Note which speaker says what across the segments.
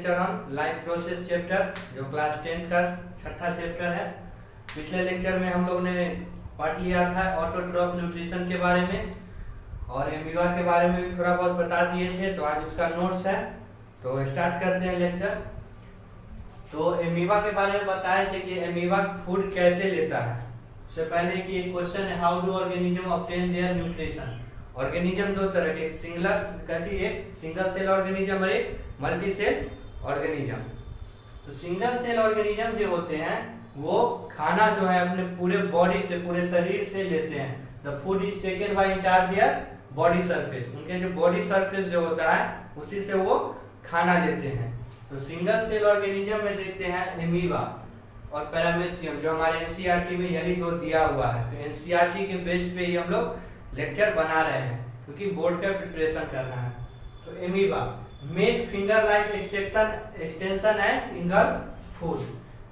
Speaker 1: Lecture on life process chapter, जो class 10th का छठा चैप्टर है। पिछले लेक्चर में हम लोग ने पढ़ लिया था ऑटोट्रॉफ न्यूट्रिशन के बारे में और एमीबा के बारे में भी थोड़ा बहुत बता दिए थे, तो आज उसका नोट्स है। तो स्टार्ट करते हैं लेक्चर। तो एमीबा के बारे में बताए थे कि एमीबा फूड कैसे लेता है। उससे पहले कि एक क्वेश्चन है, how do organism obtain their nutrition. Organism दो तरह के, एक सिंगल सेल ऑर्गेनिज्म और एक मल्टी सेल ऑर्गेनिज्म। तो सिंगल सेल ऑर्गेनिज्म जो होते हैं वो खाना जो है अपने पूरे बॉडी से, पूरे शरीर से लेते हैं। The food is taken by entire their body surface. उनके जो बॉडी सरफेस जो होता है उसी से वो खाना लेते हैं। तो सिंगल सेल ऑर्गेनिज्म में देखते हैं एमीबा और पैरामीशियम, जो हमारे एनसीईआरटी में यही दो दिया हुआ है। तो एनसीईआरटी के बेस पे ही हम लोग लेक्चर बना रहे हैं क्योंकि बोर्ड का प्रिपरेशन करना है। तो amoeba make finger like extension and engulf food.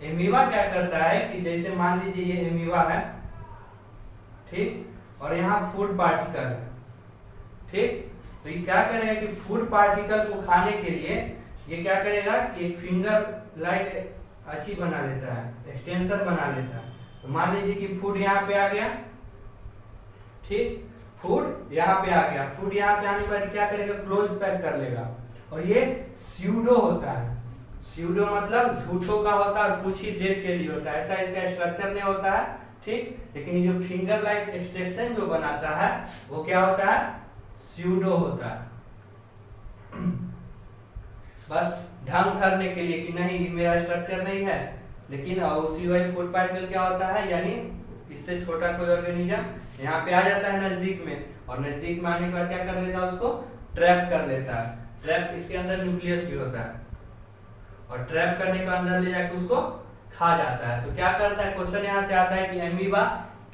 Speaker 1: Amoeba क्या करता है कि जैसे मान लीजिए ये एमीबा है, ठीक, और यहाँ फूड पार्टिकल है, ठीक। तो ये क्या करेगा कि फूड पार्टिकल को खाने के लिए ये क्या करेगा कि एक फिंगर लाइक अच्छी बना लेता है, एक्सटेंशन बना लेता है। तो मान लीजिए कि फूड यहाँ पे आ गया, ठीक, फूड यहाँ पे आ गया। फूड यहाँ पे आने के बाद क्या करेगा, क्लोज पैक कर लेगा। और ये स्यूडो होता है। स्यूडो मतलब झूठों का होता है और कुछ ही देर के लिए होता है, ऐसा इसका स्ट्रक्चर नहीं होता है, ठीक। लेकिन ये जो फिंगर लाइक एक्सटेंशन जो बनाता है वो क्या होता है, स्यूडो होता है। बस ढंग करने के लिए कि नहीं ये मेरा स्ट्रक्चर नहीं है, लेकिन उसी वही फूड पार्टिकल क्या होता है, यानी इससे छोटा कोई ऑर्गेनिज्म यहाँ पे आ जाता है नजदीक में, और नजदीक में आने के बाद क्या कर लेता है, उसको ट्रैप कर लेता है। ट्रैप, इसके अंदर न्यूक्लियस भी होता है, और ट्रैप करने के अंदर ले जाके उसको खा जाता है। तो क्या करता है, क्वेश्चन यहाँ से आता है कि एमीबा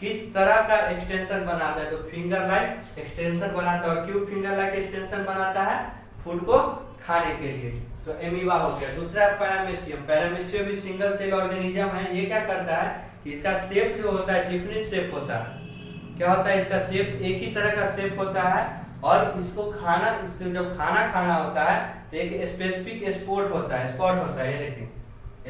Speaker 1: किस तरह का एक्सटेंशन बनाता है। तो फिंगर लाइक एक्सटेंशन बनाता है। और क्यों फिंगर लाइक एक्सटेंशन बनाता है, फूड को खाने के लिए। तो एमीबा हो गया। दूसरा है पैरामीशियम। पैरामीशियम भी सिंगल सेल ऑर्गेनिज्म है। ये क्या करता है कि इसका शेप जो होता है डिफरेंट शेप होता है। क्या होता है, इसका शेप एक ही तरह का शेप होता है, और इसको जब खाना होता है तो एक स्पेसिफिक स्पॉट होता है, ये देखिए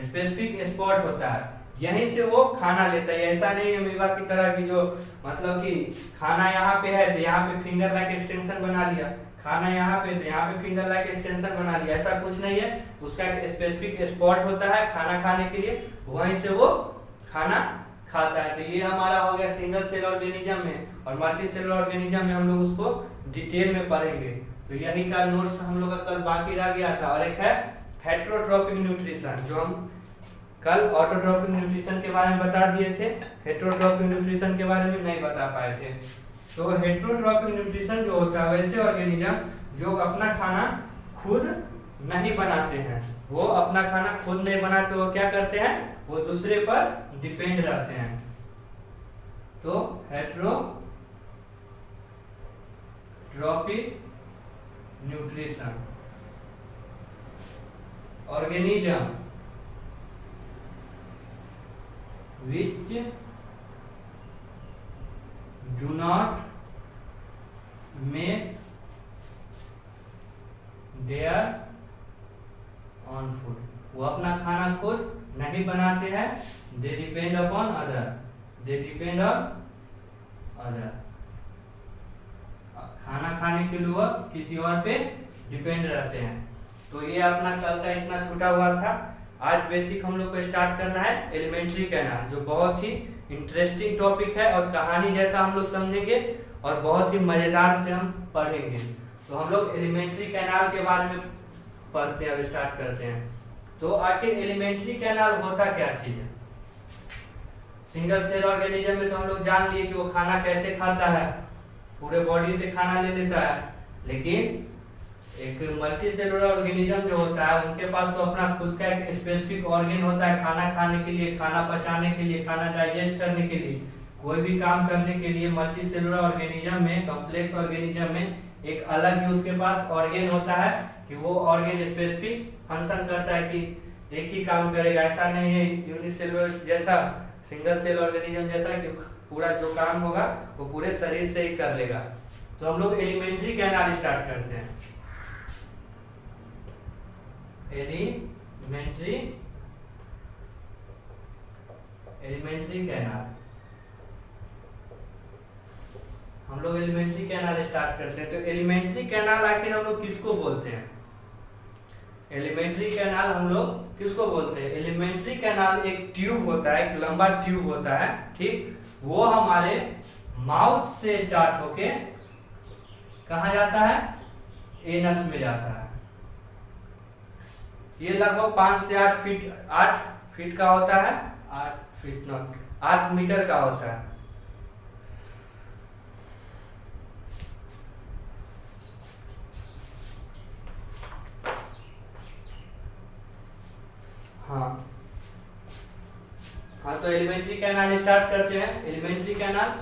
Speaker 1: स्पेसिफिक स्पॉट होता है, यहीं से वो खाना लेता है। ऐसा नहीं है अमीबा की तरह की जो मतलब कि खाना यहाँ पे है तो यहाँ पे फिंगर लाइक एक्सटेंशन बना लिया, खाना यहाँ पे तो यहाँ पे फिंगर लाइक एक्सटेंशन बना लिया, ऐसा कुछ नहीं है। उसका एक स्पेसिफिक स्पॉट होता है खाना खाने के लिए, वहीं से वो खाना खाता है। तो ये हमारा हो गया सिंगल सेल ऑर्गेनिज्म में। और मल्टी सेल ऑर्गेनिज्म में हम लोग उसको डिटेल में पढ़ेंगे। तो यही का नोट्स हम लोग का कल बाकी रह गया था। और एक है हेटेरोट्रॉपिक न्यूट्रिशन, जो हम कल ऑटोट्रॉपिक न्यूट्रिशन के बारे में बता दिए थे, हेटेरोट्रॉपिक न्यूट्रिशन के बारे में नहीं बता पाए थे। तो हेटेरोट्रॉपिक न्यूट्रिशन जो होता है वैसे ऑर्गेनिज्म जो अपना खाना खुद नहीं बनाते हैं, वो अपना खाना खुद नहीं बनाते, वो क्या करते हैं, वो दूसरे पर डिपेंड रहते हैं। तो heterotrophic nutrition organism which do not make their own food। वो अपना खाना खुद नहीं बनाते हैं, they depend upon other, they depend on other। खाना खाने के लिए वो किसी और पे डिपेंड रहते हैं। तो ये अपना कल का इतना छूटा हुआ था। आज बेसिक हम लोग को स्टार्ट करना है एलिमेंट्री कैनाल, जो बहुत ही इंटरेस्टिंग टॉपिक है और कहानी जैसा हम लोग समझेंगे और बहुत ही मजेदार से हम पढ़ेंगे। तो हम लोग एलिमेंट्री कैनाल के बारे में पढ़ते हैं, अब स्टार्ट करते हैं। तो आखिर एलिमेंट्री कैनाल होता क्या चीज है। सिंगल सेल ऑर्गेनिज्म में तो हम लोग जान लिए कि वो खाना कैसे खाता है, पूरे बॉडी से खाना ले लेता है। लेकिन एक मल्टी सेलुलर ऑर्गेनिज्म जो होता है उनके पास तो अपना खुद का एक स्पेसिफिक ऑर्गन होता है, खाना खाने के लिए, खाना पचाने के लिए, खाना डाइजेस्ट करने के लिए, कोई भी काम करने के लिए। मल्टी सेलुलर ऑर्गेनिज्म में, कॉम्प्लेक्स ऑर्गेनिज्म में एक अलग ही उसके पास ऑर्गन होता है कि वो ऑर्गन स्पेसिफिक फंक्शन करता है कि एक ही काम करेगा। ऐसा नहीं है यूनिसेलुलर जैसा, सिंगल सेल ऑर्गेनिज्म जैसा कि पूरा जो काम होगा वो पूरे शरीर से ही कर लेगा। तो हम लोग एलिमेंट्री कैनाल स्टार्ट करते हैं। Alimentary canal. हम लोग एलिमेंट्री कैनाल स्टार्ट करते हैं। तो एलिमेंट्री कैनाल आखिर हम लोग किसको बोलते हैं? एलिमेंट्री कैनाल हम लोग किसको बोलते हैं? एलिमेंट्री कैनाल एक ट्यूब होता है, एक लंबा ट्यूब होता है, ठीक। वो हमारे माउथ से स्टार्ट होके कहाँ जाता है? एनस में जाता है। ये लगभग 5 से 8 फीट का होता है। 8 मीटर का होता है। हाँ, तो एलिमेंट्री कैनाल स्टार्ट करते हैं। एलिमेंट्री कैनाल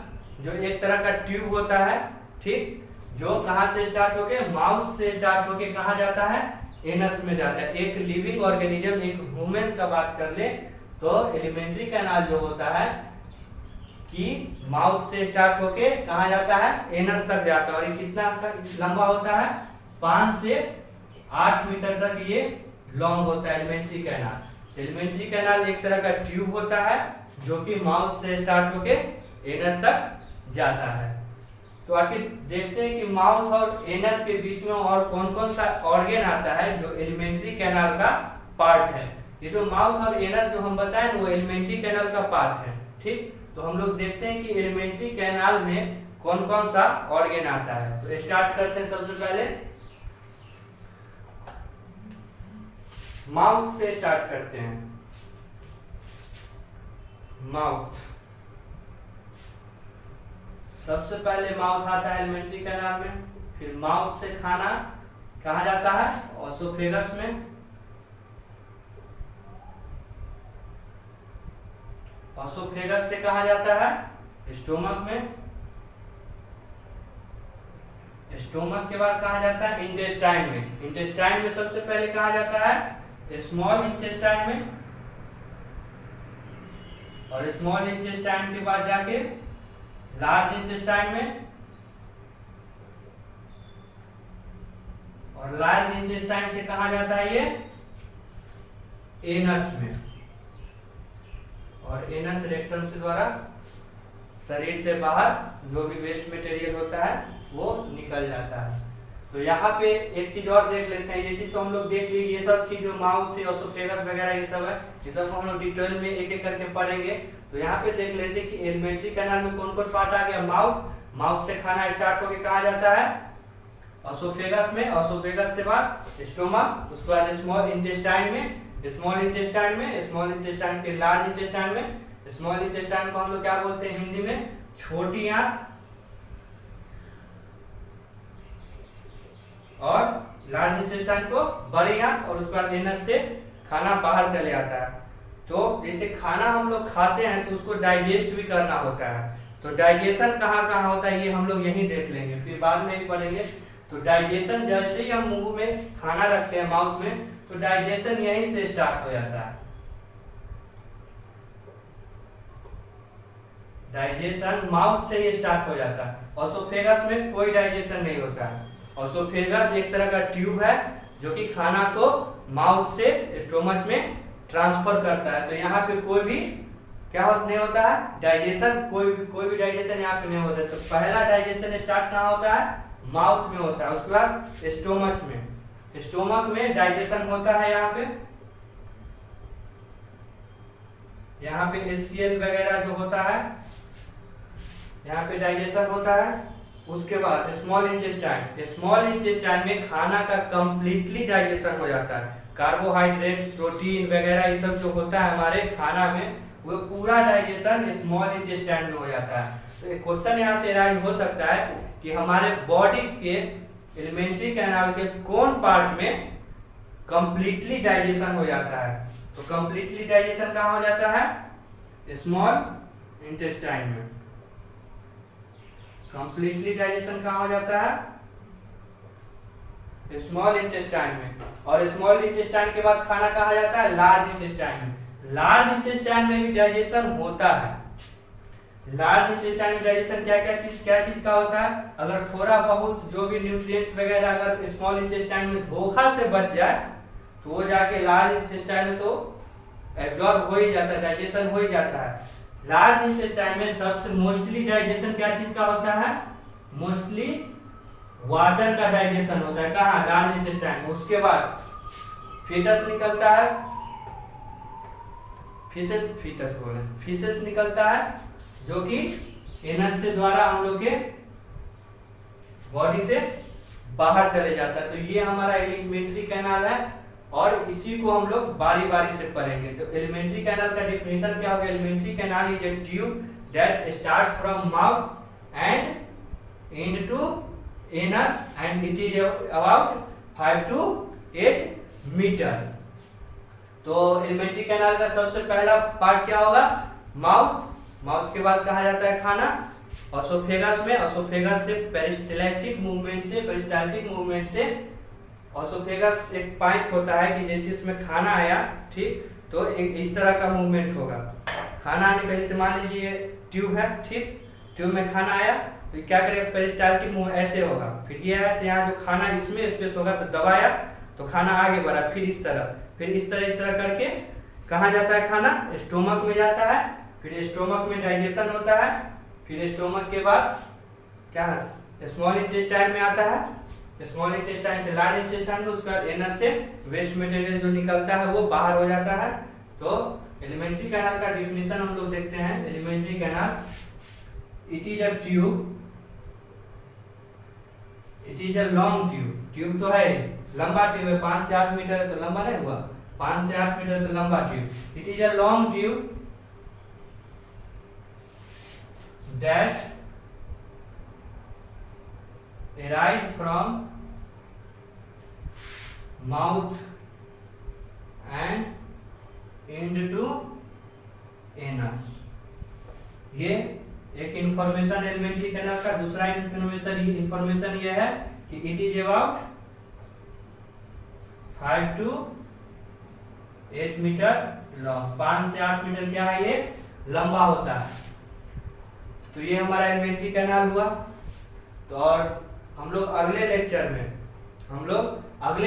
Speaker 1: जो एक तरह का ट्यूब होता है, ठीक, जो कहाँ से स्टार्ट होके, माउथ से स्टार्ट होके कहाँ जाता है? एनस में जाता है। एक लिविंग ऑर्गेनिज्म, एक ह्यूमंस का बात कर ले तो एलिमेंट्री कैनाल जो होता है कि माउथ से स्टार्ट होके कहाँ जाता है? एनस तक जाता है। और ये कितना लंबा होता है? 5 से 8 मीटर तक ये लॉन्ग होता है एलिमेंट्री कैनाल। एलिमेंट्री कैनाल एक तरह का ट्यूब होता है जो कि माउथ से स्टार्ट होके एनस तक जाता है। तो आखिर देखते हैं कि माउथ और एनस के बीच में और कौन कौन सा ऑर्गन आता है जो एलिमेंट्री कैनाल का पार्ट है। ये जो माउथ और एनस जो हम बताएं वो एलिमेंट्री कैनाल का पार्ट है, ठीक। तो हम लोग देखते हैं कि एलिमेंट्री कैनाल में कौन कौन सा ऑर्गन आता है। तो स्टार्ट करते हैं सबसे पहले माउथ से स्टार्ट करते हैं। माउथ सबसे पहले माउथ आता है एलिमेंट्री कैनाल में। फिर माउथ से खाना कहाँ जाता है? ओसोफेगस में। ओसोफेगस से कहाँ जाता है? स्टोमक में। स्टोमक के बाद कहाँ जाता है? इंटेस्टाइन में। इंटेस्टाइन में सबसे पहले कहाँ जाता है? स्मॉल इंटेस्टाइन में। और स्मॉल इंटेस्टाइन के बाद जाके लार्ज इंटेस्टाइन में। और लार्ज इंटेस्टाइन से कहाँ जाता है? ये एनस में। और एनस रेक्टम से द्वारा शरीर से बाहर जो भी वेस्ट मटेरियल होता है वो निकल जाता है। तो यहाँ पे एक चीज और देख लेते हैं। ये चीज तो हम लोग देख ली, ये सब चीज जो माउथ है, ओसोफेगस वगैरह ये सब है, ये सब हम लोग डिटेल में एक एक करके पढ़ेंगे। तो यहाँ पे देख लेते हैं कि एलिमेंट्री कैनाल में कौन कौन पार्ट आ गया। माउथ, माउथ से खाना स्टार्ट होके कहाँ जाता है? ओसोफेगस में। ओसोफेगस से बाद स्टोमक, उसके बाद स्मॉल इंटेस्टाइन में। स्मॉल इंटेस्टाइन में, स्मॉल इंटेस्टाइन के लार्ज इंटेस्टाइन में। स्मॉल इंटेस्टाइन को हम लोग क्या बोलते हैं हिंदी में? छोटी आंत। और लार्ज इंटेस्टाइन को बड़ी आंत। और उसके बाद एनस से खाना बाहर चले आता है। तो जैसे खाना हम लोग खाते हैं तो उसको डाइजेस्ट भी करना होता है। तो डाइजेशन कहाँ कहाँ होता है ये हम लोग यही देख लेंगे, फिर बाद में ही पढ़ेंगे। तो डाइजेशन जैसे ही हम मुंह में खाना रखते हैं माउथ में, तो डाइजेशन यहीं से स्टार्ट हो जाता है। डाइजेशन माउथ से ही स्टार्ट हो जाता है। ओसोफेगस में कोई डाइजेशन नहीं होता है। ओसोफेगस एक तरह का ट्यूब है जो कि खाना को माउथ से स्टोमच में ट्रांसफर करता है। तो यहाँ पे कोई भी क्या नहीं होता है? डाइजेशन, कोई भी डाइजेशन यहाँ पे नहीं होता है। तो पहला डाइजेशन स्टार्ट कहाँ होता है? माउथ में होता है। उसके बाद स्टोमच में। स्टोमक में डाइजेशन होता है। यहाँ पे एचसीएल वगैरह जो होता है, यहाँ पे डाइजेशन होता है। उसके बाद स्मॉल इंटेस्टाइन। स्मॉल इंटेस्टाइन में खाना का कंप्लीटली डाइजेशन हो जाता है। कार्बोहाइड्रेट्स, प्रोटीन वगैरह ये सब जो होता है हमारे खाना में, वो पूरा डाइजेशन स्मॉल इंटेस्टाइन में हो जाता है। तो एक क्वेश्चन यहाँ से राइज हो सकता है कि हमारे बॉडी के एलिमेंट्री कैनाल के कौन पार्ट में कंप्लीटली डाइजेशन हो जाता है? तो कंप्लीटली डाइजेशन कहाँ हो जाता है? स्मॉल इंटेस्टाइन में। कंप्लीटली डाइजेशन कहाँ हो जाता है? स्मॉल इंटेस्टाइन में। और स्मॉल इंटेस्टाइन के बाद खाना कहाँ जाता है? लार्ज इंटेस्टाइन में। लार्ज इंटेस्टाइन में भी डाइजेशन होता है। लार्ज इंटेस्टाइन में डाइजेशन क्या चीज का होता है? अगर थोड़ा बहुत जो भी न्यूट्रिएंट्स वगैरह अगर स्मॉल इंटेस्टाइन में धोखा से बच जाए तो वो जाके लार्ज इंटेस्टाइन में तो एब्जॉर्ब हो ही जाता है, डाइजेशन हो ही जाता है। लार्ज इंटेस्टाइन में सबसे मोस्टली डाइजेशन क्या चीज का होता है? मोस्टली वाटर का डाइजेशन होता है। कहाँ? लार्ज इंटेस्टाइन में। उसके बाद फीटस निकलता है, फीसेस निकलता है, जो कि एनस से द्वारा हम लोग के बॉडी से बाहर चले जाता है। तो ये हमारा एलिमेंट्री कैनाल है और इसी को हम लोग बारी बारी से पढ़ेंगे। तो एलिमेंट्री कैनाल का डेफिनेशन क्या होगा? Alimentary canal is a tube that starts from mouth and end to anus and it is about 5 to 8 metre. तो एलिमेंट्री कैनाल का सबसे पहला पार्ट क्या होगा? माउथ के बाद कहा जाता है खाना। ऑसोफेगस में, ऑसोफेगस से पेरिस्टाल्टिक मूवमेंट से ऑसोफेगस एक पाइप होता है कि जैसे इसमें खाना आया, ठीक, तो एक इस तरह का मूवमेंट होगा। खाना आने पहले से मान लीजिए ट्यूब है, ठीक, ट्यूब में खाना आया तो क्या करेगा? पेरिस्टाल्टिक मूव ऐसे होगा। फिर ये है तो यहाँ जो खाना इसमें स्पेस होगा तो दबाया तो खाना आगे बढ़ा, फिर इस तरह करके कहाँ जाता है खाना? स्टोमक में जाता है। फिर स्टोमक में डाइजेशन होता है। फिर स्टोमक के बाद क्या है? स्मॉल इंटेस्टाइन में आता है। स्मॉल इंटेस्टाइन से लार्ज इंटेस्टाइन में, उसका एनस से वेस्ट मटेरियल जो निकलता है वो बाहर हो जाता है। तो एलिमेंट्री कैनाल का डिफिनेशन हम लोग देखते हैं। Alimentary canal, it is a tube, it is a long tube. Tube तो है, लंबा ट्यूब है, 5 से 8 मीटर है तो लंबा नहीं हुआ, 5 से 8 मीटर तो लंबा tube. It is a long tube that arise from mouth and end to anus। ये एक इंफॉर्मेशन एलिमेंट्री कैनाल का। दूसरा इंफॉर्मेशन ये है कि it is about 5 to 8 metre long. 5 से 8 मीटर क्या है? ये लंबा होता है। तो ये हमारा एलिमेंट्री कैनाल हुआ। तो और हम लोग अगले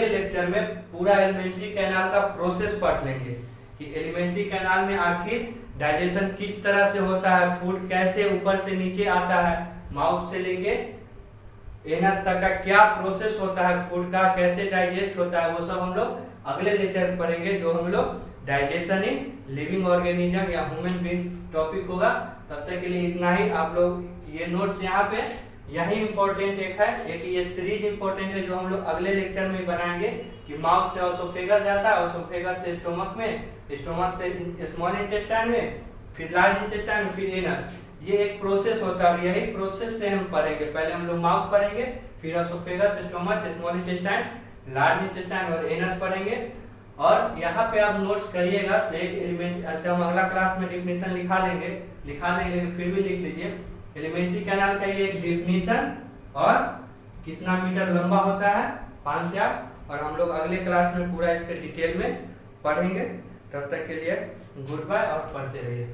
Speaker 1: लेक्चर में पूरा एलिमेंट्री कैनाल का प्रोसेस पढ़ लेंगे कि एलिमेंट्री कैनाल में आखिर डाइजेशन किस तरह से होता है, फूड कैसे ऊपर से नीचे आता है, माउथ से लेके एनस तक का क्या प्रोसेस होता है, फूड का कैसे डाइजेस्ट होता है, वो सब हम लोग अगले लेक्चर में पढ़ेंगे, जो हम लोग डाइजेशन इन लिविंग ऑर्गेनिज्म या ह्यूमन बीइंग्स टॉपिक होगा। तब तक के लिए इतना ही। आप लोग ये नोट्स यहाँ पे यही इंपॉर्टेंट एक है, एक ये सीरीज इंपॉर्टेंट है जो हम लोग अगले लेक्चर में बनाएंगे कि माउथ से ऑसोफेगस जाता है, ऑसोफेगस से स्टोमक में, स्टोमक से स्मॉल इंटेस्टाइन में, फिर लार्ज इंटेस्टाइन में, फिर एनस। ये एक प्रोसेस होता है और यही प्रोसेस से हम पढ़ेंगे। पहले हम लोग माउथ पढ़ेंगे, फिर oesophagus, stomach, small intestine, large intestine और एनस पढ़ेंगे। और यहाँ पे आप नोट्स करिएगा। एक एलिमेंट ऐसे हम अगला क्लास में डिफिनेशन लिखा लेंगे, फिर भी लिख लीजिए। एलिमेंट्री कैनाल का ये एक डिफिनेशन और कितना मीटर लंबा होता है, 5 से 8। और हम लोग अगले क्लास में पूरा इसके डिटेल में पढ़ेंगे। तब तक के लिए गुड बाय और पढ़ते रहिए।